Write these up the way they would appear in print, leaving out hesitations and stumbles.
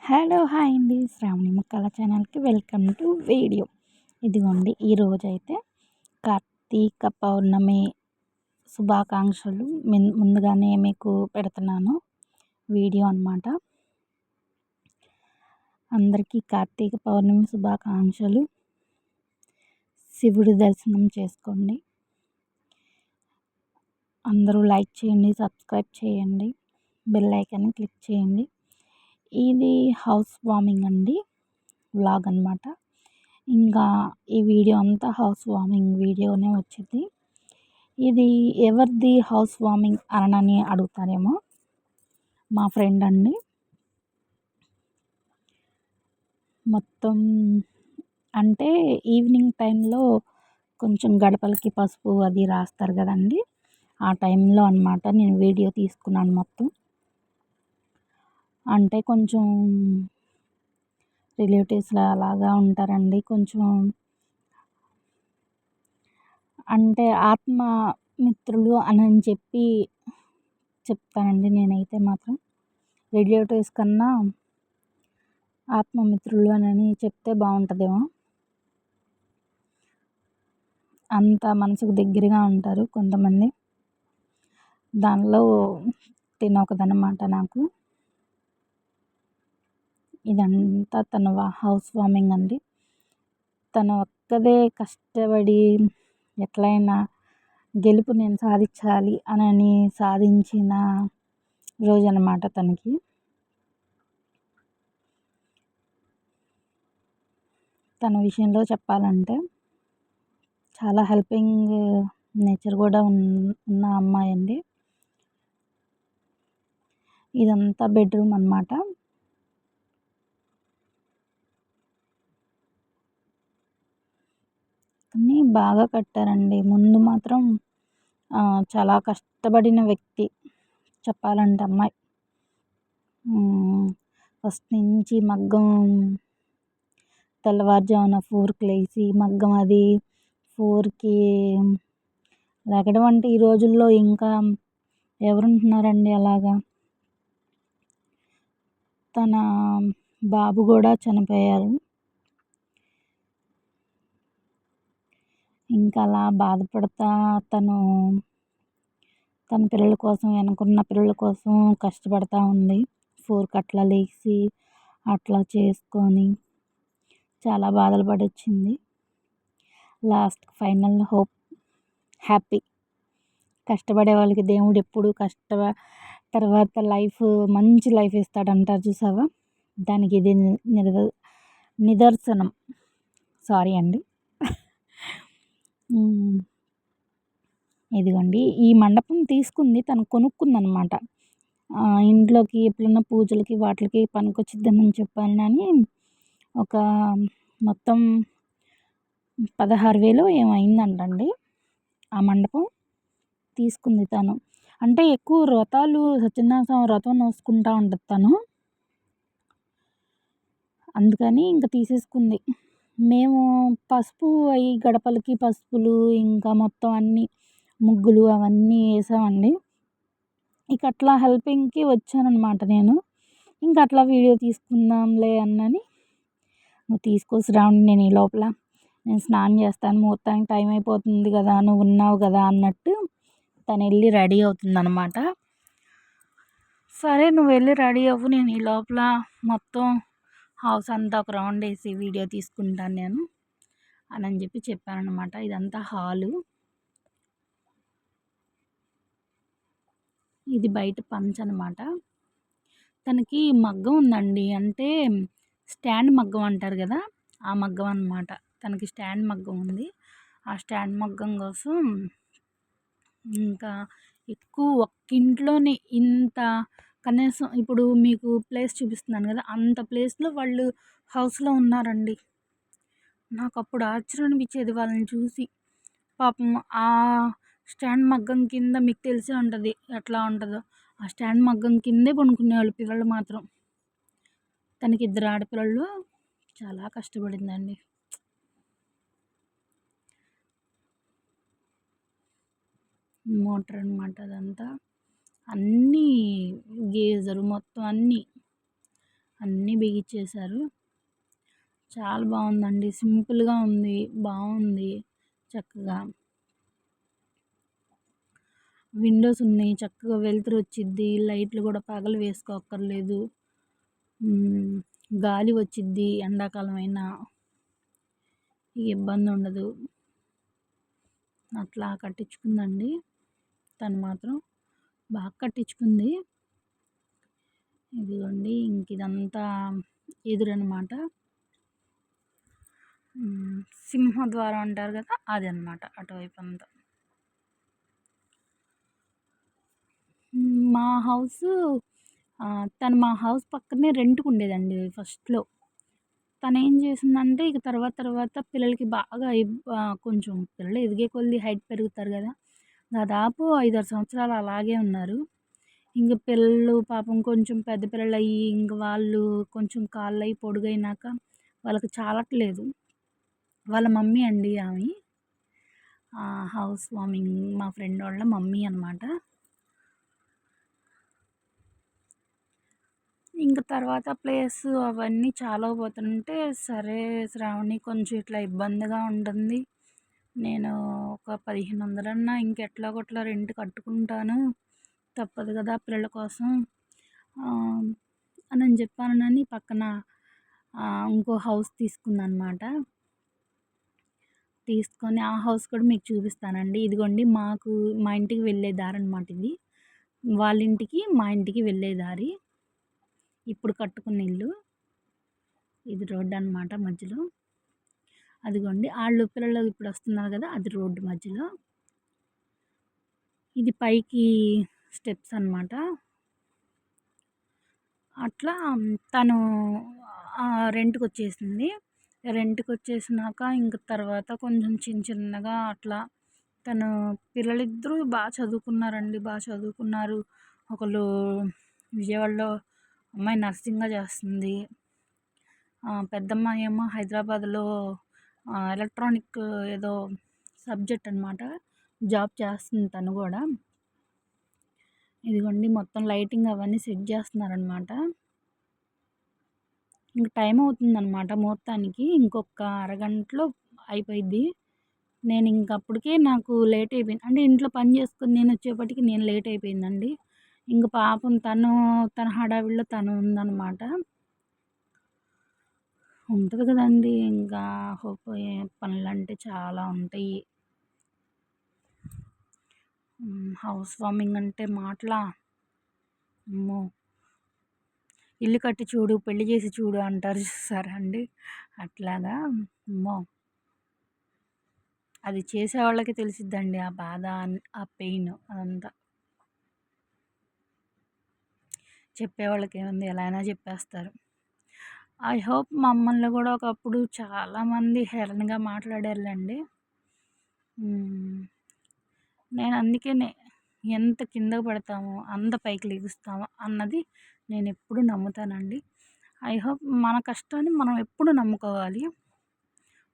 Hello hi అండి. శ్రావణి ముక్కల ఛానల్కి వెల్కమ్ టు వీడియో. ఇదిగోండి ఈరోజైతే కార్తీక పౌర్ణమి శుభాకాంక్షలు ముందుగానే మీకు పెడుతున్నాను వీడియో అన్నమాట. అందరికీ కార్తీక పౌర్ణమి శుభాకాంక్షలు. శివుడి దర్శనం చేసుకోండి. అందరూ లైక్ చేయండి, సబ్స్క్రైబ్ చేయండి, బెల్ ఐకాన్ని క్లిక్ చేయండి. ఇది హౌస్ వార్మింగ్ అండి, వ్లాగ్ అనమాట. ఇంకా ఈ వీడియో అంతా హౌస్ వార్మింగ్ వీడియోనే వచ్చింది. ఇది ఎవరిది హౌస్ వార్మింగ్ అనని అడుగుతారేమో, మా ఫ్రెండ్ అండి. మొత్తం అంటే ఈవినింగ్ టైంలో కొంచెం గడపలకి పసుపు అది రాస్తారు కదండి, ఆ టైంలో అనమాట నేను వీడియో తీసుకున్నాను మొత్తం. అంటే కొంచెం రిలేటివ్స్‌లా అలాగా ఉంటారండి. కొంచెం అంటే ఆత్మ మిత్రులు అని చెప్పి చెప్తానండి నేనైతే మాత్రం. రిలేటివ్స్ కన్నా ఆత్మమిత్రులు అని చెప్తే బాగుంటుందేమో. అంత మనసుకు దగ్గరగా ఉంటారు కొంతమంది. దానిలో తినొకదనమాట నాకు. ఇదంతా తన హౌస్ వార్మింగ్ అండి. తను ఒక్కదే కష్టపడి ఎట్లయినా గెలుపు నేను సాధించాలి అని సాధించిన రోజనమాట తనకి. తన విషయంలో చెప్పాలంటే చాలా హెల్పింగ్ నేచర్ కూడా ఉన్న అమ్మాయి అండి. ఇదంతా బెడ్రూమ్ అన్నమాట. అన్నీ బాగా కట్టారండి. ముందు మాత్రం చాలా కష్టపడిన వ్యక్తి చెప్పాలంటే అమ్మాయి. ఫస్ట్ నుంచి మగ్గం తెల్లవారుజామున 4కి లేచి మగ్గం అది 4కి లెగడం అంటే ఈ రోజుల్లో ఇంకా ఎవరుంటున్నారండి అలాగా. తన బాబు కూడా చనిపోయారు. ఇంకా అలా బాధపడతా తన పిల్లల కోసం, వెనకున్న పిల్లల కోసం కష్టపడతా ఉంది. 4కి అట్లా లేచి అట్లా చేసుకొని చాలా బాధలు పడొచ్చింది. Last final hope happy. కష్టపడే వాళ్ళకి దేవుడు ఎప్పుడు తర్వాత లైఫ్ మంచి లైఫ్ ఇస్తాడంటారు చూసావా, దానికి ఇది నిదర్శనం. సారీ అండి. ఇదిగోండి ఈ మండపం తీసుకుంది తను, కొనుక్కుందనమాట. ఇంట్లోకి ఎప్పుడన్నా పూజలకి వాటికి పనికొచ్చిద్దని చెప్పాను అని ఒక మొత్తం 16,000 ఏమో అయిందంటండి ఆ మండపం. తీసుకుంది తను. అంటే ఎక్కువ వ్రతాలు సత్యనారాయణ స్వామి వ్రతం నోసుకుంటా ఉంటుంది తను, అందుకని ఇంకా తీసేసుకుంది. మేము పసుపు అవి గడపలకి పసుపులు ఇంకా మొత్తం అన్నీ ముగ్గులు అవన్నీ వేసామండి. ఇక అట్లా హెల్పింగ్కి వచ్చానన్నమాట నేను. ఇంకా అట్లా వీడియో తీసుకుందాంలే అన్నని, నువ్వు తీసుకో శ్రావణి, నేను ఈ లోపల నేను స్నానం చేస్తాను, ముహూర్తానికి టైం అయిపోతుంది కదా, నువ్వు ఉన్నావు కదా అన్నట్టు తను వెళ్ళి రెడీ అవుతుందన్నమాట. సరే నువ్వు వెళ్ళి రెడీ అవ్వు, నేను ఈ లోపల మొత్తం హౌస్ అంతా ఒక రౌండ్ వేసి వీడియో తీసుకుంటాను నేను అని చెప్పి చెప్పానన్నమాట. ఇదంతా హాలు, ఇది బయట పంచ్ అనమాట. తనకి మగ్గం ఉందండి, అంటే స్టాండ్ మగ్గం అంటారు కదా, ఆ మగ్గం అన్నమాట. తనకి స్టాండ్ మగ్గం ఉంది. ఆ స్టాండ్ మగ్గం కోసం ఇంకా ఎక్కువ ఒక్కింట్లోనే ఇంత కనీసం ఇప్పుడు మీకు ప్లేస్ చూపిస్తున్నాను కదా, అంత ప్లేస్లో వాళ్ళు హౌస్లో ఉన్నారండి. నాకు అప్పుడు ఆశ్చర్యం అనిపించేది వాళ్ళని చూసి. పాపం ఆ స్టాండ్ మగ్గం కింద మీకు తెలిసే ఉంటుంది ఎట్లా ఉంటుందో, ఆ స్టాండ్ మగ్గం కిందే పడుకునేవాళ్ళు పిల్లలు మాత్రం. తనకి 2 ఆడపిల్లలు. చాలా కష్టపడిందండి. మోటార్ అనమాట అదంతా, అన్నీ గేజరు మొత్తం అన్నీ అన్నీ బిగించేశారు. చాలా బాగుందండి. సింపుల్గా ఉంది, బాగుంది. చక్కగా విండోస్ ఉన్నాయి, చక్కగా వెలుతురు వచ్చిద్ది. లైట్లు కూడా పగలు వేసుకోక్కర్లేదు. గాలి వచ్చిద్ది. ఎండాకాలం అయినా ఇబ్బంది ఉండదు. అట్లా కట్టించుకుందండి తను మాత్రం. బాగా కట్టించుకుంది. ఇదిగోండి ఇంక ఇదంతా ఎదురనమాట. సింహద్వారం అంటారు కదా, అది అనమాట అటువైపు అంతా. మా హౌసు తను మా హౌస్ పక్కనే రెంట్‌కి ఉండేదండి ఫస్ట్‌లో. తనేం చేసిందంటే ఇక తర్వాత పిల్లలకి బాగా కొంచెం పిల్లలు ఎదిగే కొద్దీ హైట్ పెరుగుతారు కదా! దాదాపు 5, 6 సంవత్సరాలు అలాగే ఉన్నారు. ఇంక పిల్లలు పాపం కొంచెం పెద్ద పిల్లలయ్యి ఇంక వాళ్ళు కొంచెం కాళ్ళయి పొడుగైనాక వాళ్ళకి చాలట్లేదు. వాళ్ళ మమ్మీ అండి ఆమె. హౌస్ వార్మింగ్ మా ఫ్రెండ్ వాళ్ళ మమ్మీ అనమాట. ఇంక తర్వాత ప్లేస్ అవన్నీ చాలకపోతుంటే, సరే శ్రావణి కొంచెం ఇట్లా ఇబ్బందిగా ఉంటుంది. నేను ఒక 1500 ఇంకెట్లాగొట్లా రెంట్ కట్టుకుంటాను. తప్పదు కదా పిల్లల కోసం అని చెప్పానని పక్కన ఇంకో హౌస్ తీసుకుందనమాట. తీసుకొని ఆ హౌస్ కూడా మీకు చూపిస్తానండి. ఇదిగోండి మా ఇంటికి వెళ్ళే దారి అనమాట ఇది. వాళ్ళ ఇంటికి మా ఇంటికి వెళ్ళే దారి. ఇప్పుడు కట్టుకున్న ఇల్లు. ఇది రోడ్డు అనమాట మధ్యలో. అదిగోండి ఆళ్ళు పిల్లలు ఇప్పుడు వస్తున్నారు కదా, అది రోడ్డు మధ్యలో. ఇది పైకి స్టెప్స్ అనమాట. అట్లా తను రెంట్‌కొచ్చేసింది. రెంట్‌కొచ్చేసినాక ఇంక తర్వాత కొంచెం చిన్నగా అట్లా తను పిల్లలిద్దరూ బాగా చదువుకున్నారండి. బాగా చదువుకున్నారు. ఒకళ్ళు విజయవాడలో అమ్మాయి నర్సింగ్‌గా చేస్తుంది. పెద్దమ్మాయి ఏమో హైదరాబాద్‌లో ఎలక్ట్రానిక్ ఏదో సబ్జెక్ట్ అనమాట. జాబ్ చేస్తుంది తను కూడా. ఇదిగోండి మొత్తం లైటింగ్ అవన్నీ సెట్ చేస్తున్నారనమాట. ఇంక టైం అవుతుందనమాట ముహూర్తానికి. ఇంకొక అరగంటలో అయిపోయిద్ది. నేను ఇంక అప్పటికే నాకు లేట్ అయిపోయింది. అంటే ఇంట్లో పని చేసుకొని నేను వచ్చేప్పటికి నేను లేట్ అయిపోయిందండి. ఇంక పాపం తన హడావిడిలో తను ఉందనమాట. ఉంటది కదండీ! ఇంకా పనులంటే చాలా ఉంటాయి. హౌస్ వార్మింగ్ అంటే మాటలా? అమ్మో! ఇల్లు కట్టి చూడు, పెళ్లి చేసి చూడు అంటారు చూసారా అండి? అట్లాగా అమ్మో! అది చేసేవాళ్ళకి తెలిసిద్దండి ఆ బాధ, ఆ పెయిన్ అదంతా. చెప్పేవాళ్ళకి ఏముంది, ఎలా అయినా చెప్పేస్తారు. ఐ హోప్ మమ్మల్ని కూడా ఒకప్పుడు చాలామంది హేళనగా మాట్లాడారులేండి. నేను అందుకనే ఎంత కిందకు పడతామో అంత పైకి లెగుస్తామో అన్నది నేను ఎప్పుడు నమ్ముతానండి. ఐ హోప్ మన కష్టాన్ని మనం ఎప్పుడు నమ్ముకోవాలి.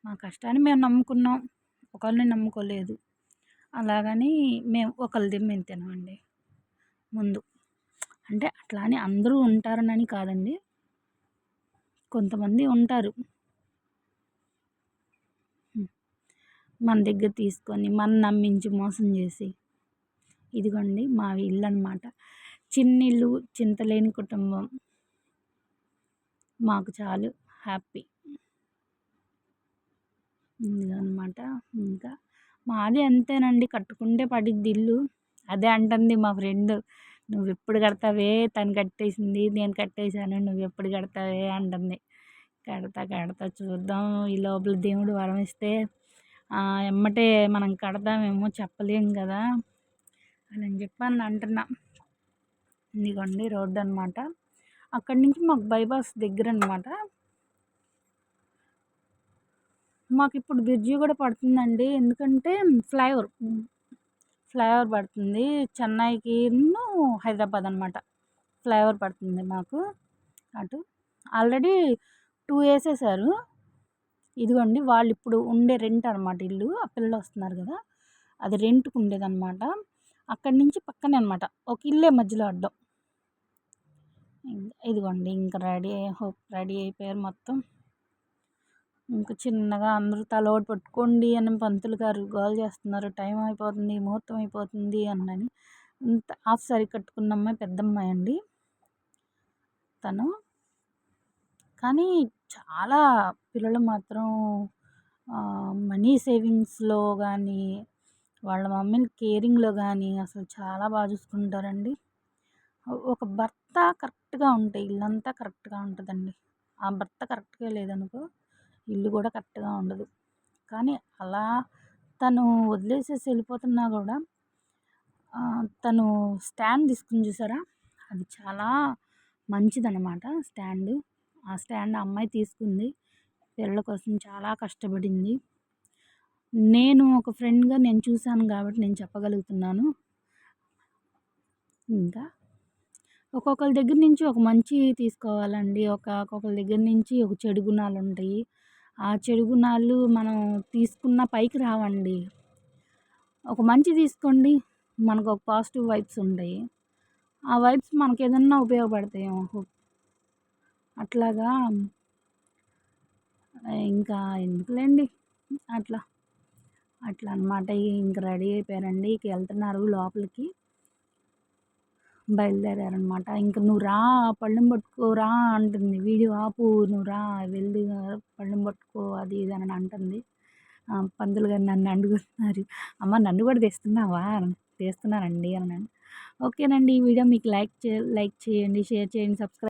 మా కష్టాన్ని మేము నమ్ముకున్నాం, ఒకరిని నమ్ముకోలేదు. అలాగని మేము ఒకరిది మేము తినమండి ముందు. అంటే అట్లా అని అందరూ ఉంటారనని కాదండి, కొంతమంది ఉంటారు మన దగ్గర తీసుకొని మన నమ్మించి మోసం చేసి. ఇదిగోండి మా ఇల్లు అనమాట. చిన్నిల్లు, చింతలేని కుటుంబం. మాకు చాలు, హ్యాపీ. ఇదనమాట. ఇంకా మాది అంతేనండి, కట్టుకుంటే పడిద్ది ఇల్లు. అదే అంటుంది మా ఫ్రెండ్, నువ్వెప్పుడు కడతావే, తను కట్టేసింది నేను కట్టేశాను, నువ్వెప్పుడు కడతావే అంటుంది. కడతా చూద్దాం. ఈ లోపల దేవుడు వరం ఇస్తే ఎమ్మటే మనం కడదామేమో చెప్పలేం కదా అని చెప్పి అంటున్నా. ఇదిగోండి రోడ్డు అనమాట. అక్కడి నుంచి మాకు బైపాస్ దగ్గర అనమాట. మాకు ఇప్పుడు బ్రిడ్జి కూడా పడుతుందండి. ఎందుకంటే ఫ్లైఓవర్ పడుతుంది. చెన్నైకిను హైదరాబాద్ అనమాట ఫ్లైఓవర్ పడుతుంది మాకు అటు. ఆల్రెడీ 2 వేసేసారు. ఇదిగోండి వాళ్ళు ఇప్పుడు ఉండే రెంట్ అనమాట ఇల్లు. ఆ పిల్లలు వస్తున్నారు కదా, అది రెంట్కి ఉండేదన్నమాట. అక్కడి నుంచి పక్కనే అనమాట, ఒక ఇల్లే మధ్యలో అడ్డం. ఇదిగోండి ఇంక రెడీ అయిపోయారు మొత్తం. ఇంక చిన్నగా అందరూ తల ఒకటి పట్టుకోండి అని పంతులు గారు గోల చేస్తున్నారు. టైం అయిపోతుంది, ముహూర్తం అయిపోతుంది అని. హాఫ్ సారీ కట్టుకున్న అమ్మాయి పెద్దమ్మాయి అండి తను. కానీ చాలా పిల్లలు మాత్రం మనీ సేవింగ్స్లో కానీ వాళ్ళ మమ్మీని కేరింగ్లో కానీ అసలు చాలా బాగా చూసుకుంటారండి. ఒక భర్త కరెక్ట్గా ఉంటే ఇల్లంతా కరెక్ట్గా ఉంటుందండి. ఆ భర్త కరెక్ట్గా లేదనుకో ఇల్లు కూడా కరెక్ట్గా ఉండదు. కానీ అలా తను వదిలేసేసి వెళ్ళిపోతున్నా కూడా తను స్టాండ్ తీసుకుని చూసారా, అది చాలా మంచిదన్నమాట స్టాండ్. ఆ స్టాండ్ అమ్మాయి తీసుకుంది, పిల్లల కోసం చాలా కష్టపడింది. నేను ఒక ఫ్రెండ్గా నేను చూశాను కాబట్టి నేను చెప్పగలుగుతున్నాను. ఇంకా ఒక్కొక్కరి దగ్గర నుంచి ఒక మంచి తీసుకోవాలండి. ఒక్కొక్కరి దగ్గర నుంచి ఒక చెడు గుణాలు ఉంటాయి. ఆ చెడు గుణాలు మనం తీసుకున్న పైకి రావండి. ఒక మంచి తీసుకోండి, మనకు ఒక పాజిటివ్ వైబ్స్ ఉంటాయి. ఆ వైబ్స్ మనకి ఏదన్నా ఉపయోగపడతాయేమో. అట్లాగా ఇంకా ఎందుకులేండి అట్లా అన్నమాట. ఇంక రెడీ అయిపోయారండి, ఇక వెళ్తున్నారు లోపలికి, బయలుదేరారనమాట. ఇంక నువ్వు రా పళ్ళెం పట్టుకోరా అంటుంది. వీడియో ఆపు, నువ్వు రా వెళ్ళి పళ్ళెం పట్టుకో అది ఇది అని అంటుంది. పంతులు గారు నన్ను అడుగుతున్నారు, అమ్మ నన్ను కూడా తీస్తున్నావా? తీస్తున్నానండి అన్నాను. ఓకేనండి, ఈ వీడియో మీకు లైక్ చేయండి, షేర్ చేయండి, సబ్స్క్రైబ్